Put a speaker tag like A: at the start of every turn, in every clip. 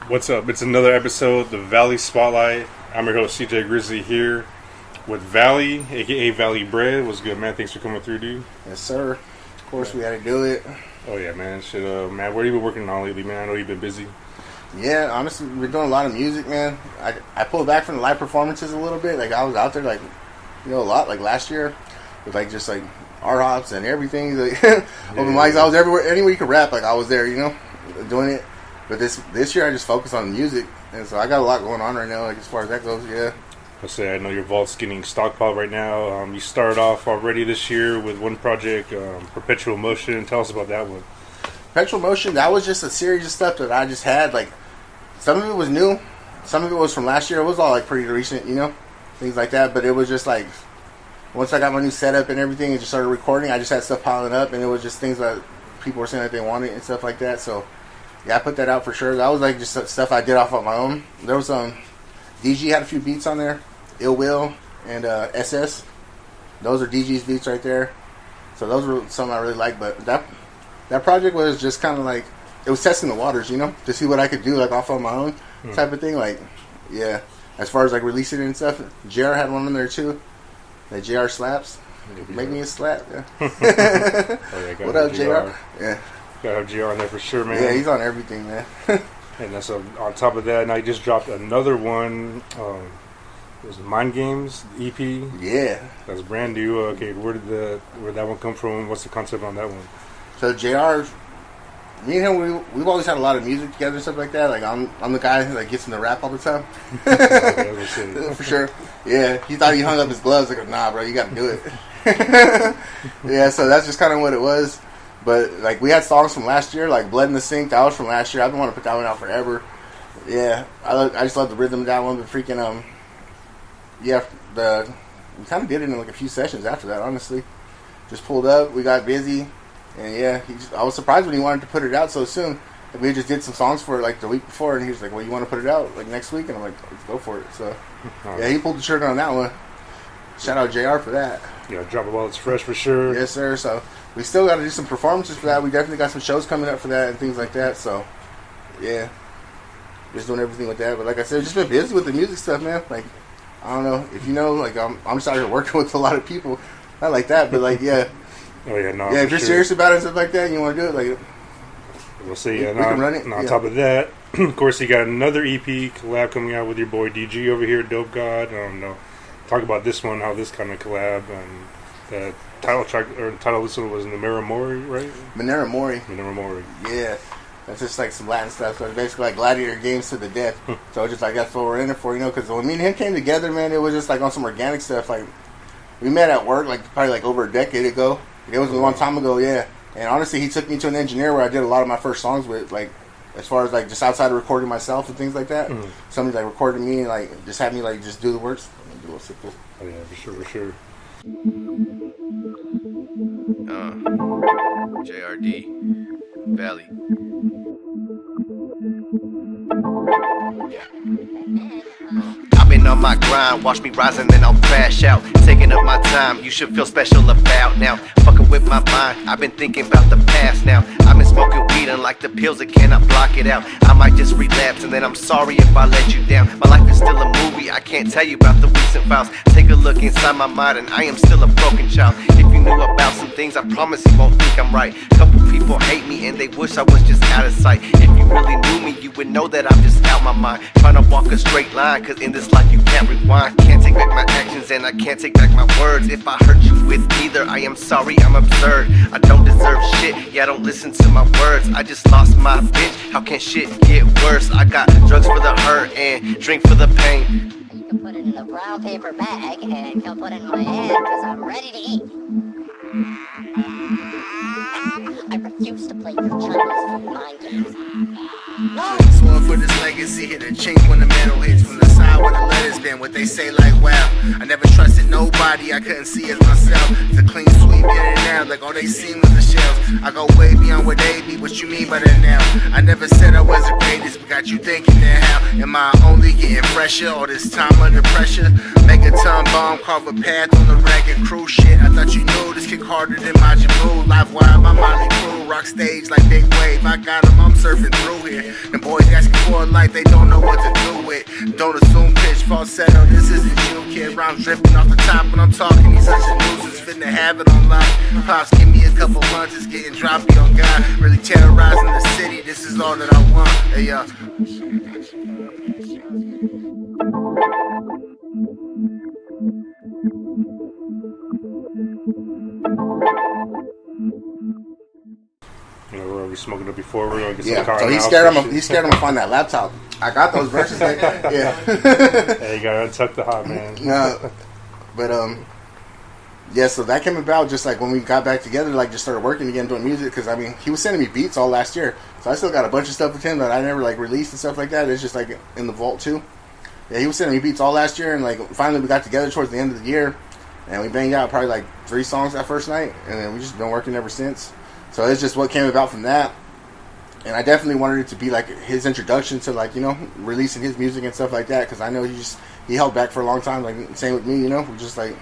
A: What's up? It's another episode, the Valley Spotlight. I'm your host, CJ Grizzly, here with Valley, aka Valley Bryd. What's good, man? Thanks for coming through, dude.
B: Yes, sir. Of course, we had to do it.
A: Oh yeah, man. Shit, man. What have you been working on lately, man? I know you've been busy.
B: Yeah, honestly, we're doing a lot of music, man. I pulled back from the live performances a little bit. Like, I was out there, like, a lot. Like, last year, with, like, just, like, R-Hops and everything. Like, open mics. I was everywhere. Anywhere you could rap, like, I was there, doing it. But this year, I just focused on music. And so I got a lot going on right now, like, as far as that goes, yeah.
A: I know your vault's getting stockpiled right now. You started off already this year with one project, Perpetual Motion. Tell us about that one.
B: Perpetual Motion, that was just a series of stuff that I just had. Like, some of it was new. Some of it was from last year. It was all, like, pretty recent, things like that. But it was just, like, once I got my new setup and everything and just started recording, I just had stuff piling up. And it was just things that people were saying that they wanted and stuff like that. So, yeah, I put that out for sure. That was, like, just stuff I did off on my own. There was DG had a few beats on there. Ill Will and SS. Those are DG's beats right there. So those were something I really liked. But that project was just kind of like, it was testing the waters, to see what I could do, like, off on my own type of thing. Like, yeah, as far as, like, releasing it and stuff. JR had one in there, too. That JR slaps. Make me a slap, yeah. What up, JR? Yeah.
A: Gotta have JR on there for sure, man.
B: Yeah, he's on everything, man.
A: And that's on top of that, and I just dropped another one. It was Mind Games EP.
B: Yeah,
A: that's brand new. Okay, where that one come from? What's the concept on that one?
B: So JR, me and him, we've always had a lot of music together and stuff like that. Like, I'm the guy who, like, gets in the rap all the time. For sure. Yeah, he thought he hung up his gloves. Like, nah, bro, you got to do it. Yeah, so that's just kind of what it was. But, like, we had songs from last year, like Blood in the Sink. That was from last year. I've been wanting to put that one out forever. Yeah, I just love the rhythm of that one. But freaking yeah, we kind of did it in, like, a few sessions after that, honestly. Just pulled up, we got busy, and yeah, I was surprised when he wanted to put it out so soon. Like, we just did some songs for it, like, the week before, and he was like, well, you want to put it out, like, next week? And I'm like, let's go for it. So, yeah, he pulled the trigger on that one. Shout out JR for that.
A: Yeah, drop it while it's fresh for sure.
B: Yes, sir. So, we still got to do some performances for that. We definitely got some shows coming up for that and things like that. So, yeah, just doing everything with that. But like I said, just been busy with the music stuff, man. Like, I don't know if you know, like, I'm just out here working with a lot of people. Not like that, but, like, yeah.
A: Oh, yeah, no.
B: Yeah, if you're serious about it and stuff like that and you want to do it, like,
A: we'll see.
B: We can run it.
A: And on top of that, of course, you got another EP collab coming out with your boy DG over here, Dope God. I don't know. Talk about this one, how this kind of collab, and the title track, or title of this one was Minera Mori, right?
B: Minera Mori.
A: Minera Mori.
B: Yeah. That's just, like, some Latin stuff. So it's basically like gladiator games to the death. So just, like, that's what we're in it for, because when me and him came together, man, it was just, like, on some organic stuff. Like, we met at work, like, probably, like, over a decade ago. It was a long time ago, yeah. And honestly, he took me to an engineer where I did a lot of my first songs with, like, as far as, like, just outside of recording myself and things like that. Somebody, like, recorded me and, like, just had me, like, just do the works.
A: Oh, yeah, for sure.
C: JRD Valley. I've been on my grind, watch me rise and then I'll crash out. Taking up my time, you should feel special about now. Fucking with my mind, I've been thinking about the past now. I've been smoking weed and like the pills that cannot block it out. I might just relapse and then I'm sorry if I let you down. My life is still a movie, I can't tell you about the recent files. Take a look inside my mind and I am still a broken child. If you knew about some things, I promise you won't think I'm right. Couple people hate me and they wish I was just out of sight. If you really knew me, you would know that I'm just out my mind. Trying to walk a straight line, cause in this life you can't rewind. Can't take back my actions and I can't take back my words. If I hurt you with either, I am sorry, I'm absurd. I don't deserve shit, yeah, don't listen to my words. I just lost my bitch, how can shit get worse? I got drugs for the hurt and drink for the pain.
D: You can put it in a brown paper bag and come put it in my hand, cause I'm ready to eat. I refuse to play your Chinese food mind games. No!
E: Sword for this legacy, hit a chink when the metal hits. From the side where the letters been, what they say like, wow. I never trusted nobody, I couldn't see as myself. It's a clean sweep in and out, like all they seen was the shells. I go way beyond what they be, what you mean by that now? I never said I was the greatest, but got you thinking that how? Am I only getting fresher, all this time under pressure? Make a ton bomb, carve a path on the ragged crew shit. I thought you knew this kick harder than Majin Buu. Live wire, my Molly crew, rock stage like big wave. I got 'em, I'm surfing through here. The boys asking for a life they don't know what to do with. Don't assume pitch, falsetto, this isn't you, kid. Rhymes dripping off the top when I'm talking, he's such a nuisance. Fitting to have it on lock. Pops, give me a couple months, it's getting droppy on God. Really terrorizing the city, this is all that I want. Hey,
A: You know, we're already smoking it before. We're gonna get some
B: Yeah,
A: car
B: so he's scared him to find that laptop. I got those verses. Yeah.
A: Hey, you gotta untuck the hot man.
B: No, but yeah. So that came about just like when we got back together, like just started working again, doing music. Because I mean, he was sending me beats all last year, so I still got a bunch of stuff with him that I never like released and stuff like that. It's just like in the vault too. Yeah, he was sending me beats all last year, and like finally we got together towards the end of the year, and we banged out probably like 3 songs that first night, and then we just been working ever since. So it's just what came about from that. And I definitely wanted it to be like his introduction to like, you know, releasing his music and stuff like that. Because I know he held back for a long time. Like same with me, you know, just like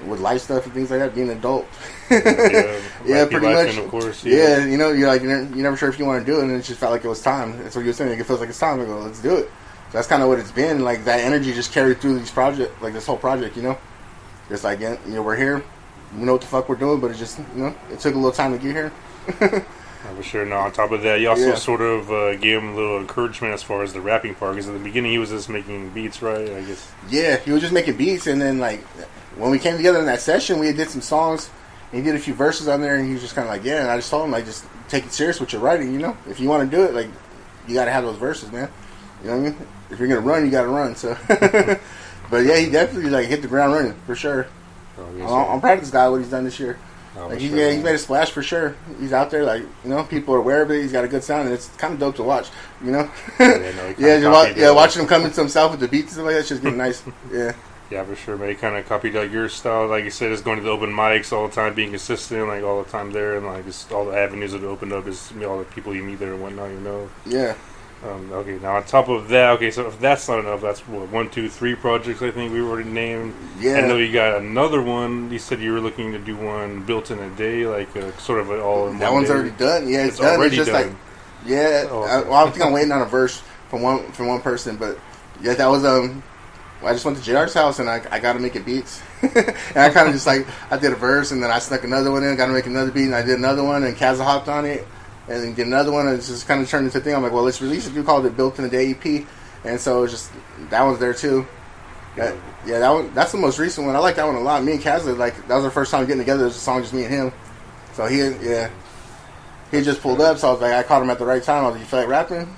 B: with life stuff and things like that, being an adult. Yeah, pretty much. Of course, yeah, you know, you're never sure if you want to do it, and it just felt like it was time. That's what you were saying. Like, it feels like it's time. I go, let's do it. So that's kind of what it's been. Like that energy just carried through these projects, like this whole project, you know. Just like, you know, we're here. We know what the fuck we're doing, but it just, you know, it took a little time to get here.
A: For sure. No, on top of that, you also sort of gave him a little encouragement as far as the rapping part, because at the beginning he was just making beats, right? I guess. Yeah,
B: he was just making beats, and then like when we came together in that session, we did some songs, and he did a few verses on there, and he was just kind of like, yeah. And I just told him like, just take it serious with your writing, you know. If you want to do it, like, you got to have those verses, man. You know what I mean? If you're gonna run, you got to run. So, but yeah, he definitely like hit the ground running for sure. I'm proud of this guy, what he's done this year. Like he's made a splash for sure. He's out there, like, you know, people are aware of it. He's got a good sound, and it's kind of dope to watch, you know. Watching him come into himself with the beats and stuff like that's just getting nice.
A: Yeah, for sure, man. He kind of copied like your style, like you said, is going to the open mics all the time, being consistent, like all the time there, and like just all the avenues that opened up is, you know, all the people you meet there and whatnot, you know.
B: Yeah.
A: Okay, now on top of that, okay, so if that's not enough, that's what, 1, 2, 3 projects I think we already named.
B: Yeah.
A: I know you got another one. You said you were looking to do one built in a day, like sort of an all in
B: that
A: one
B: one's
A: day.
B: Already done. Yeah, it's done.
A: Already
B: it's just
A: done.
B: Like, yeah. I think I'm waiting on a verse from one person, but yeah, that was I just went to JR's house and I got to make it beats, and I kind of just like I did a verse and then I snuck another one in, got to make another beat, and I did another one, and Kazza hopped on it. And then did another one, and it's just kind of turned into a thing. I'm like, well, let's release it. We called it Built in a Day EP, and so it's just that one's there too. That's the most recent one. I like that one a lot. Me and Kazza, like, that was our first time getting together. It was a song just me and him. So he just pulled up. So I was like, I caught him at the right time. I was like, you feel like rapping?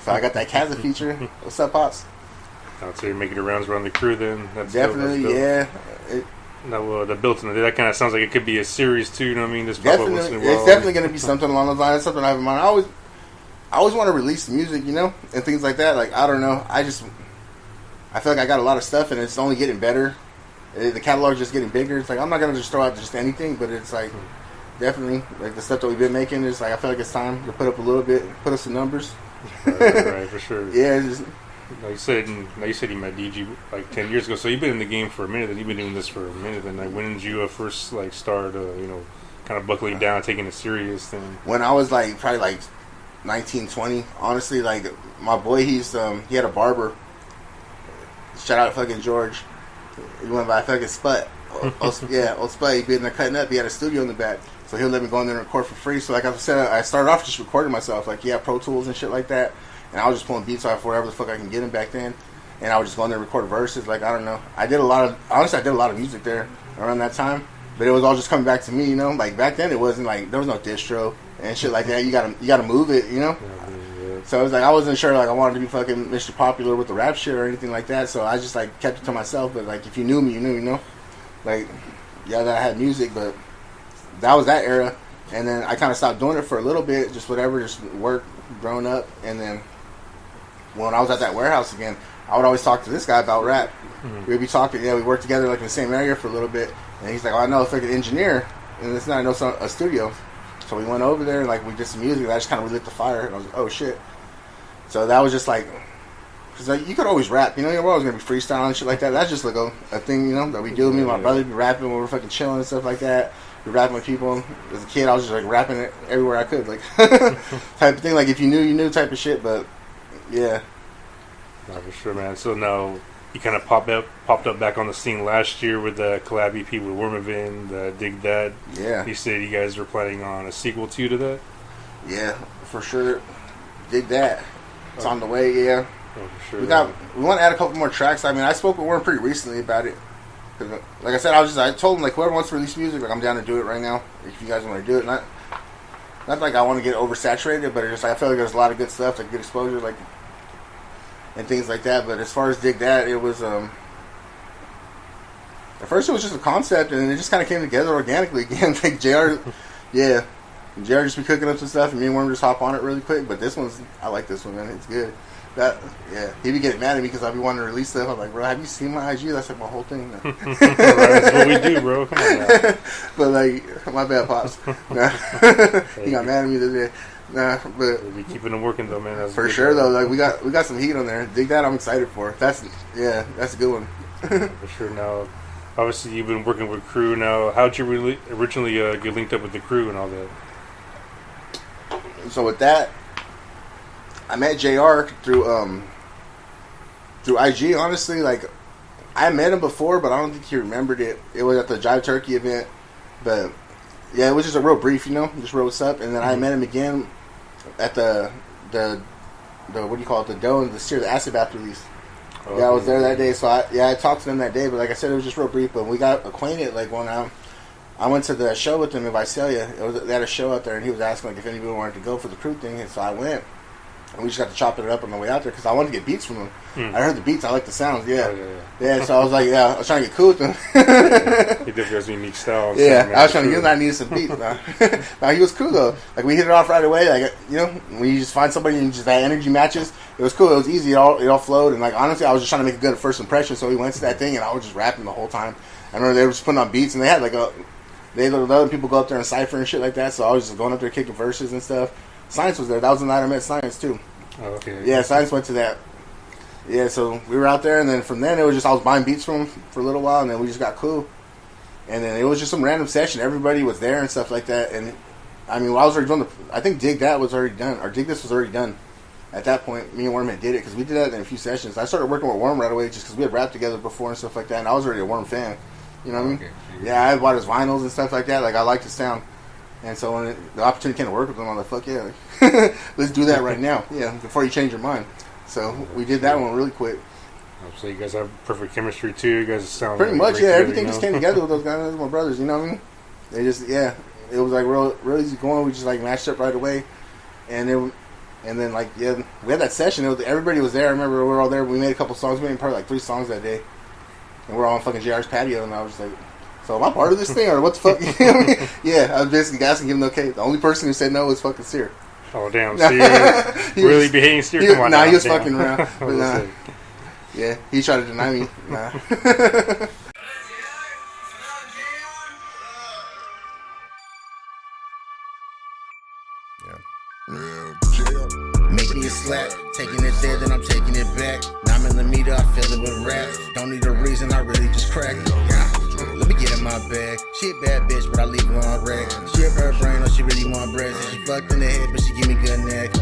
B: So I got that Kazza feature. What's up, Pops?
A: So you're making the rounds around the crew then? That's
B: definitely,
A: dope.
B: yeah.
A: No, the built in a day, that kind of sounds like it could be a series too. You know what I mean?
B: It's definitely going to be something along those lines. That's something I have in mind. I always want to release music, you know, and things like that. Like, I don't know. I feel like I got a lot of stuff, and it's only getting better. The catalog's just getting bigger. It's like I'm not going to just throw out just anything, but it's like definitely like the stuff that we've been making is like I feel like it's time to put up a little bit, put up some numbers.
A: Right, for sure.
B: Yeah.
A: You said you met DG like 10 years ago, so you've been in the game for a minute, and you've been doing this for a minute. And like, when did you first like start, you know, kind of buckling down, taking it serious? Then
B: when I was like probably like 19, 20. Honestly, like my boy, he had a barber. Shout out fucking George. He went by fucking Sput. Old Sput. He'd been there cutting up. He had a studio in the back, so he'll let me go in there and record for free. So like I said, I started off just recording myself. Like, yeah, Pro Tools and shit like that. And I was just pulling beats off wherever the fuck I can get them back then. And I would just go in there and record verses. Like, I don't know. I did a lot of music there around that time. But it was all just coming back to me, you know? Like, back then it wasn't like, there was no distro and shit like that. You gotta move it, you know? Yeah. So it was like, I wasn't sure, like, I wanted to be fucking Mr. Popular with the rap shit or anything like that. So I just, like, kept it to myself. But, like, if you knew me, you knew, you know? Like, yeah, that I had music, but that was that era. And then I kind of stopped doing it for a little bit, just whatever, just work, growing up. And then when I was at that warehouse again, I would always talk to this guy about rap. Mm-hmm. We'd be talking, we worked together like in the same area for a little bit. And he's like, I know a fucking engineer, and it's not a studio. So we went over there and like we did some music. And I just kind of relit the fire, and I was like, oh shit. So that was just like, because like, you could always rap, you know, you're always gonna be freestyling and shit like that. That's just like a thing, you know, that we do. Me and my brother be rapping when we're fucking chilling and stuff like that. rapping with people. As a kid, I was just like rapping it everywhere I could, like type of thing. Like if you knew, you knew type of shit. But yeah,
A: no, for sure, man. So now you kind of popped up back on the scene last year with the collab EP with Wormavin, the Dig That.
B: Yeah.
A: You said you guys were planning on a sequel to that.
B: Yeah, for sure. Dig That. It's on the way. Yeah.
A: Oh, for sure.
B: We want to add a couple more tracks. I mean, I spoke with Worm pretty recently about it. Cause, like I said, I told him like whoever wants to release music, like I'm down to do it right now. If you guys want to do it, not like I want to get oversaturated, but it's just like I feel like there's a lot of good stuff, like good exposure, like and things like that. But as far as Dig That, it was at first it was just a concept, and it just kind of came together organically again. Like JR just be cooking up some stuff, and me and Worm just hop on it really quick. But I like this one, man. It's good. He be getting mad at me because I be wanting to release stuff. I'm like, bro, have you seen my IG? That's like my whole thing.
A: Right, that's what we do, bro. Come on now.
B: But like, my bad, pops. Nah. He got mad at me the other day. Nah, but
A: we'll be keeping them working though, man. That's
B: for sure though. Like we got some heat on there. Dig That, I'm excited for. That's a good one.
A: For sure. Now, obviously, you've been working with Crew. Now, how'd you originally get linked up with the Crew and all that?
B: So with that, I met JR through IG. Honestly, like I met him before, but I don't think he remembered it. It was at the Jive Turkey event, but yeah, it was just a real brief, just real what's up. And then I met him again at the what do you call it, the Doe and the Acid Bath release. Oh, yeah, I was there that day, so I talked to them that day. But like I said, it was just real brief. But we got acquainted like one time. I went to the show with them in Visalia. They had a show out there, and he was asking like if anybody wanted to go for the Crew thing, and so I went. And we just got to chopping it up on the way out there because I wanted to get beats from him. I heard the beats. I like the sounds. Yeah. Yeah. So I was like, I was trying to get cool with him.
A: He definitely has a unique style.
B: Yeah, I was trying to get him. I needed some beats. Nah, he was cool though. Like we hit it off right away. Like when you just find somebody and just that energy matches, it was cool. It was easy. It all flowed. And like honestly, I was just trying to make a good first impression. So we went to that thing and I was just rapping the whole time. I remember they were just putting on beats and they had they let people go up there and cipher and shit like that. So I was just going up there kicking verses and stuff. Science was there. That was the night I met Science too.
A: Oh, okay.
B: Yeah, Science went to that. Yeah, so we were out there, and then from then it was just I was buying beats from him for a little while, and then we just got cool. And then it was just some random session. Everybody was there and stuff like that. And I mean, I was already doing I think Dig That was already done, or Dig This was already done. At that point, me and Worm had did it because we did that in a few sessions. I started working with Worm right away just because we had rapped together before and stuff like that, and I was already a Worm fan. You know what I mean?
A: Okay.
B: Yeah, I bought his vinyls and stuff like that. Like I liked his sound. And so when the opportunity came to work with them, I'm like, fuck yeah, let's do that right now. Yeah, before you change your mind. So we did that one really quick.
A: So you guys have perfect chemistry too. You guys sound
B: pretty
A: really
B: much,
A: great
B: yeah.
A: together,
B: Everything just came together with those guys. Those are my brothers, you know what I mean? They just, it was like real easy going. We just like matched up right away, and then like we had that session. Everybody was there. I remember we were all there. We made a couple songs. We made probably like 3 songs that day, and we're all on fucking JR's patio. And I was just like, so am I part of this thing or what the fuck? You know what I mean? Yeah, I was basically asking him okay. The only person who said no was fucking Sear.
A: Oh damn, Sear really behaving Sear? Come on,
B: nah,
A: now,
B: he was
A: damn.
B: fucking around. But nah. Yeah, he tried to deny me. Nah.
E: Make me a slap, taking it there, then I'm taking it back. 9mm, I fill it with raps. Don't need a reason, I really just crack. Let me get in my bag. She a bad bitch, but I leave her on rag. She have her brain, or she really want bread. So she fucked in the head, but she give me good neck.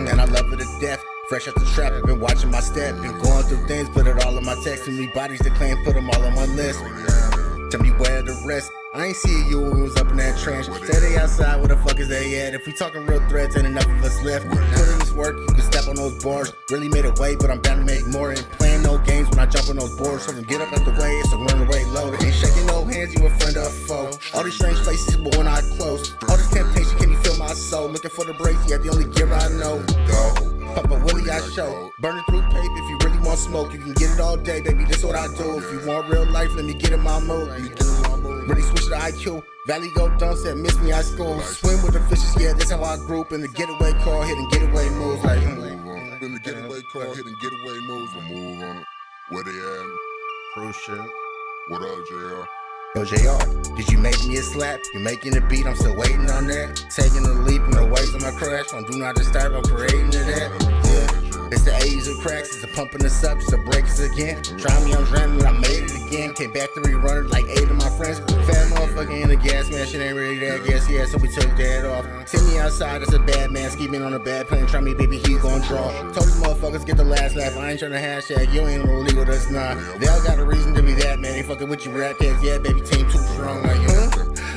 E: And I love her to death. Fresh out the trap, I've been watching my step. Been going through things, put it all in my text. And me bodies that claim, put them all on one list. Tell me where the rest. I ain't see you when we was up in that trench. Say they outside, where the fuck is they at? If we talking real threats, ain't enough of us left. Put in this work, you can step on those bars. Really made a way, but I'm bound to make more. Ain't playing no games when I jump on those boards. So get up out the way, it's a runaway load. Ain't shaking no hands, you a friend or a foe. All these strange places, but when I close. All this temptation, can you feel my soul? Looking for the break, yeah, the only gear I know. Go. Papa Willie, I show. Burning through tape, if you really want smoke, you can get it all day, baby, this what I do. If you want real life, let me get in my mood. Really switch the IQ. Valley go dumb, said miss me at school. Swim with the fishes, yeah, that's how I group. In the getaway call, hitting getaway moves. Like,
F: in the getaway call, hitting getaway moves. We'll move on it. Where they at?
E: Cruise shit.
F: What up, JR?
E: Yo, JR, did you make me a slap? You making a beat, I'm still waiting on that. Taking a leap in the waves of my crash. On Do Not Disturb, I'm creating to that. Yeah. It's the age of cracks, it's a pumping us up, it's a break us again. Try me, I'm drowning, I made it again. Came back to rerun it like 8 of my friends. Fat motherfucker in the gas man, shit ain't really that gas, yeah, so we took that off. Send me outside, that's a bad man, scheming on a bad plane. Try me, baby, he gon' draw. Told these motherfuckers get the last laugh, I ain't tryna hashtag, you ain't no league with us, nah. They all got a reason to be that, man, ain't fucking with you rap cats, yeah, baby, team too strong, like,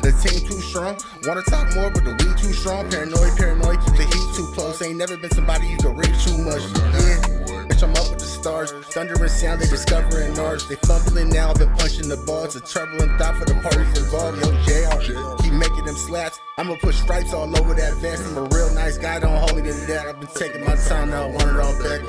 E: the team too strong. Wanna talk more, but the weed too strong. Paranoid, keep the heat too close. Ain't never been somebody you can reach too much. Yeah, bitch, I'm up with the stars. Thunder and sound, they discovering ours. They fumbling now, I've been punching the balls. A troubling thought for the parties involved. Yo, JR, keep making them slaps. I'ma put stripes all over that vest. I'm a real nice guy, don't hold me to that. I've been taking my time now, want it all back.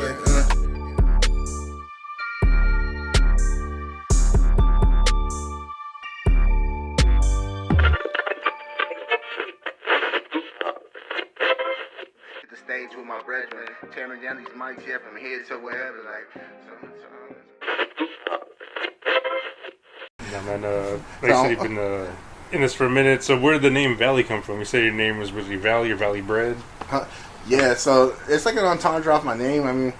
B: Stage with my brethren, tearing down these mics, yeah, from here to wherever, like.
A: Yeah, man. Like I said, you've been in this for a minute. So, where did the name Valley come from? You said your name was really Valley or Valley Bryd?
B: Yeah, so it's like an entendre off my name. I mean,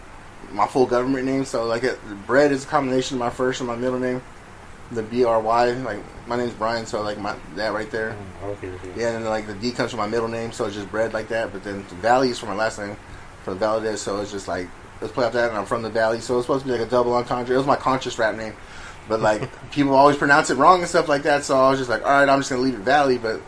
B: my full government name. So, like, Bryd is a combination of my first and my middle name. The B-R-Y, like, my name's Brian, so, like, that right there.
A: Okay.
B: Yeah, and then, like, the D comes from my middle name, so it's just Bryd like that. But then the Valley is from my last name, for the Valley, so it's just, like, let's play off that, and I'm from the Valley, so it's supposed to be, like, a double entendre. It was my conscious rap name. But, like, people always pronounce it wrong and stuff like that, so I was just like, all right, I'm just going to leave it Valley, but,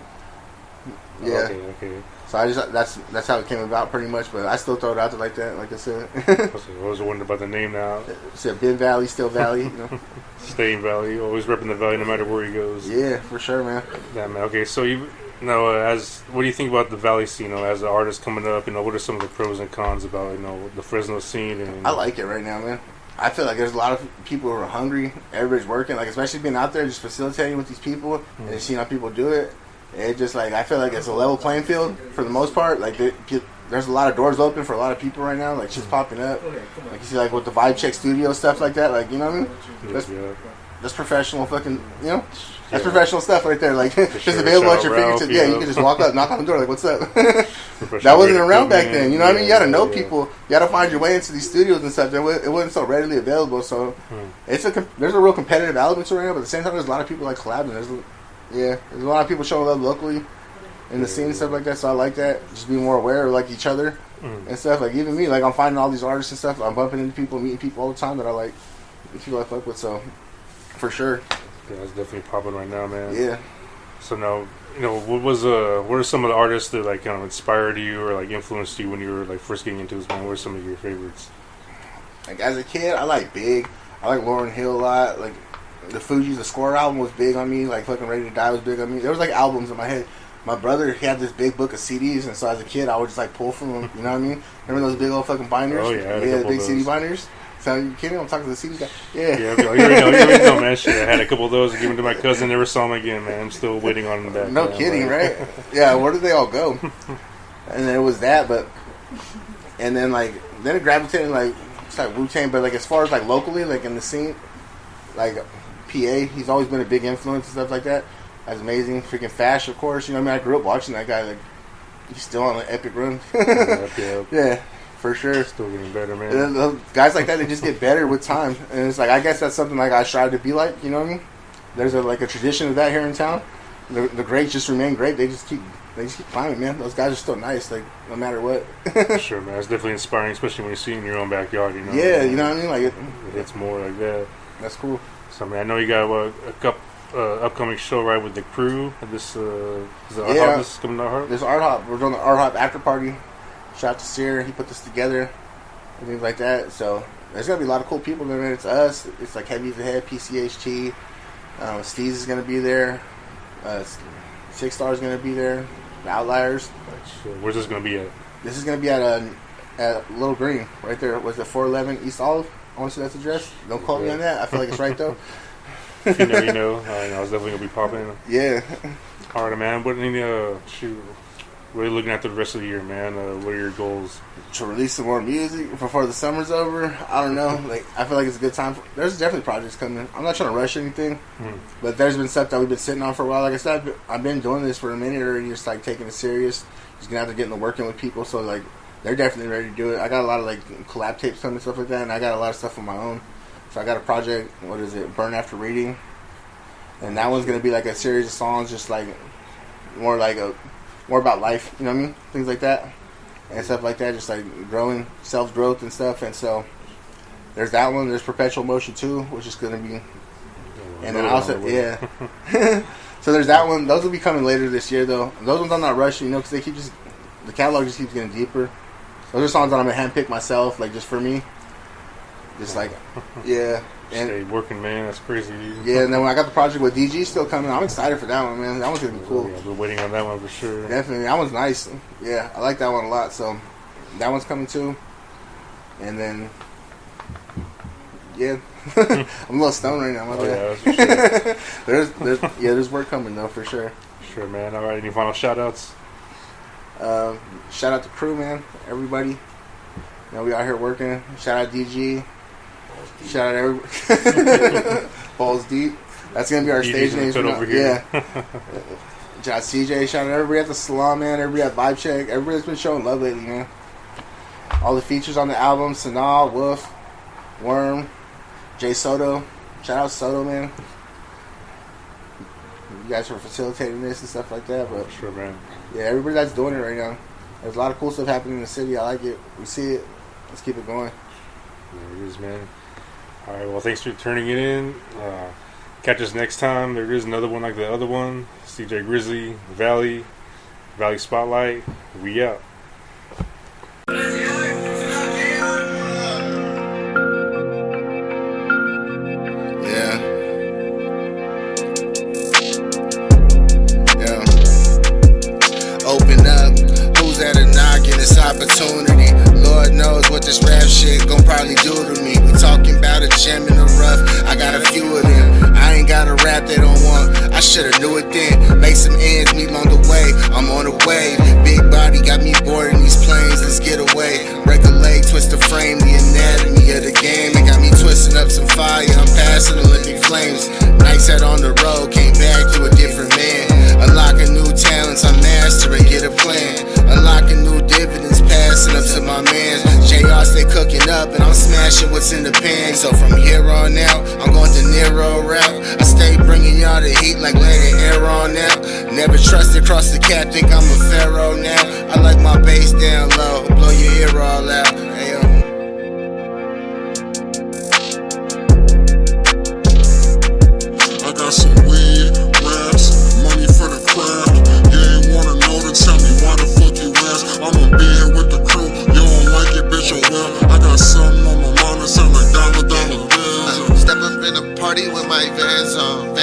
B: yeah.
A: Okay.
B: So I just, that's how it came about pretty much, but I still throw it out there like that, like I said.
A: I was wondering about the name now.
B: Said been Valley, still Valley, you know.
A: Staying Valley, always repping the Valley no matter where he goes.
B: Yeah, for sure, man.
A: Yeah, man. Okay, so what do you think about the Valley scene? As an artist coming up, what are some of the pros and cons about the Fresno scene? And
B: I like it right now, man. I feel like there's a lot of people who are hungry. Everybody's working, like especially being out there, just facilitating with these people and seeing how people do it. It just like I feel like it's a level playing field for the most part. Like there's a lot of doors open for a lot of people right now. Like shit's popping up. Like you see, like with the Vibe Check Studio stuff like that. Like you know what I mean? That's professional fucking. That's professional stuff right there. Like just available at your fingertips. Yeah, you can just walk up, knock on the door, like what's up. That wasn't around back then. You know what I mean? You got to know people. You got to find your way into these studios and stuff. It wasn't so readily available. So there's a real competitive element to it right now. But at the same time, there's a lot of people like collabing. There's a lot of people showing love locally in the scene and stuff like that. So I like that. Just be more aware of like each other and stuff. Like even me, like I'm finding all these artists and stuff. I'm bumping into people, meeting people all the time that I like. People I fuck with. So for sure.
A: Yeah, it's definitely popping right now, man.
B: Yeah.
A: So now, what are some of the artists that like kind of inspired you or like influenced you when you were like first getting into this, man? What are some of your favorites?
B: Like as a kid, I like Big. I like Lauryn Hill a lot. Like the Fugees, the Score album was big on me. Like fucking Ready to Die was big on me. There was like albums in my head. My brother, he had this big book of CDs, and so as a kid, I would just like pull from them. You know what I mean? Remember those big old fucking binders?
A: Oh yeah,
B: yeah, big CD binders. So you kidding? I'm talking to the CD guy. Yeah.
A: You already know, man. Shit, I had a couple of those. Give them to my cousin. Never saw them again, man. I'm still waiting on them back.
B: No
A: man.
B: kidding, right? Yeah. Where did they all go? And then it was that, and then it gravitated like it's like Wu-Tang, but like as far as like locally, like in the scene, like PA, he's always been a big influence and stuff like that. That's amazing. Freaking Fash, of course. You know, I grew up watching that guy. Like he's still on an epic run. Yeah. For sure.
A: Still getting better, man.
B: Guys like that, they just get better with time. And it's like, I guess that's something like I strive to be like, you know what I mean? There's a tradition of that here in town. The greats just remain great. They just keep climbing, man. Those guys are still nice, like, no matter what.
A: Sure, man. It's definitely inspiring, especially when you see it in your own backyard, you know?
B: Yeah, you know what I mean? Like
A: it's more like that.
B: That's cool.
A: So, man, I know you got a couple upcoming show, right, with the crew. This, is it Art Hop? This is coming to Art Hop?
B: There's Art Hop. We're doing the Art Hop after party. Shout out to Sear, he put this together and things like that. So there's gonna be a lot of cool people there, man. It's us. It's like Heavy the Head, PCHT. Steez is gonna be there. Six Star is gonna be there. The Outliers.
A: Where's this gonna be at?
B: This is gonna be at Little Green, right there. Was it 411 East Olive? I want to see that's address. Don't quote me on that. I feel like it's right though.
A: If you know, you know. I know it's definitely gonna be popping.
B: Yeah.
A: All right, man. What are you looking at the rest of the year, man? What are your goals?
B: To release some more music before the summer's over. I don't know. Like I feel like it's a good time. There's definitely projects coming. I'm not trying to rush anything, but there's been stuff that we've been sitting on for a while. Like I said, I've been doing this for a minute already, just like taking it serious. Just getting out there, getting to working with people. So like they're definitely ready to do it. I got a lot of like collab tapes coming and stuff like that, and I got a lot of stuff on my own. So I got a project. What is it? Burn After Reading, and that one's gonna be like a series of songs, just like more about life. You know what I mean? Things like that and stuff like that. Just like growing, self growth and stuff. And so there's that one. There's Perpetual Motion 2, which is gonna be, and then also So there's that one. Those will be coming later this year, though. Those ones I'm not rushing, you know, because they keep the catalog just keeps getting deeper. Those are songs that I'm gonna handpick myself, like just for me. Just like, yeah. And
A: stay working, man. That's crazy.
B: Yeah, and then when I got the project with DG still coming, I'm excited for that one, man. That one's gonna be cool.
A: Yeah, we're waiting on that one for sure.
B: Definitely, that one's nice. Yeah, I like that one a lot. So that one's coming too. And then, yeah, I'm a little stoned right now. My bad.
A: Yeah, that's for sure.
B: there's work coming though for sure.
A: Sure, man. All right, any final shout outs?
B: Shout out to crew, man. Everybody. You know, we out here working. Shout out DG. Shout out everybody. Balls Deep. That's gonna be our stage name.
A: Over here.
B: Yeah. Shout out CJ. Shout out everybody at the salon, man. Everybody at Vibe Check. Everybody's been showing love lately, man. All the features on the album: Sanaa, Wolf, Worm, Jay Soto. Shout out Soto, man. You guys for facilitating this and stuff like that. But
A: sure, man.
B: Yeah, everybody that's doing it right now. There's a lot of cool stuff happening in the city. I like it. We see it. Let's keep it going.
A: There it is, man. All right, well, thanks for turning it in. Catch us next time. There is another one like the other one. CJ Grizzly, Valley Spotlight. We out.
E: Open up, who's at a knock in this opportunity? Lord knows what this rap shit gon' probably do to me. We talking about a gem in the rough, I got a few of them. I ain't got a rap they don't want, I shoulda knew it then. Make some ends meet along the way, I'm on the wave. Big body got me bored in these planes, let's get away. Break a leg, twist the frame, the anatomy of the game. It got me twisting up some fire, I'm passing Olympic flames. Nights out on the road, came back to a different man. Unlocking new talents, I'm mastering, get a plan. Unlocking new dividends, passing up to my mans. JR stay cooking up and I'm smashing what's in the pan. So from here on out, I'm going the Nero route. I stay bringing y'all the heat like letting air on out. Never trusted cross the cap, think I'm a pharaoh now. I like my bass down low, blow your ear all out. Ayo.
F: I got some weed, raps, money for the craft. You ain't wanna know to tell me why the fuck you ask. I'ma be here with the crew, you don't like it, bitch, oh well. I got something on my mind that sound like dollar bills.
C: Step up in a party with my Vans on,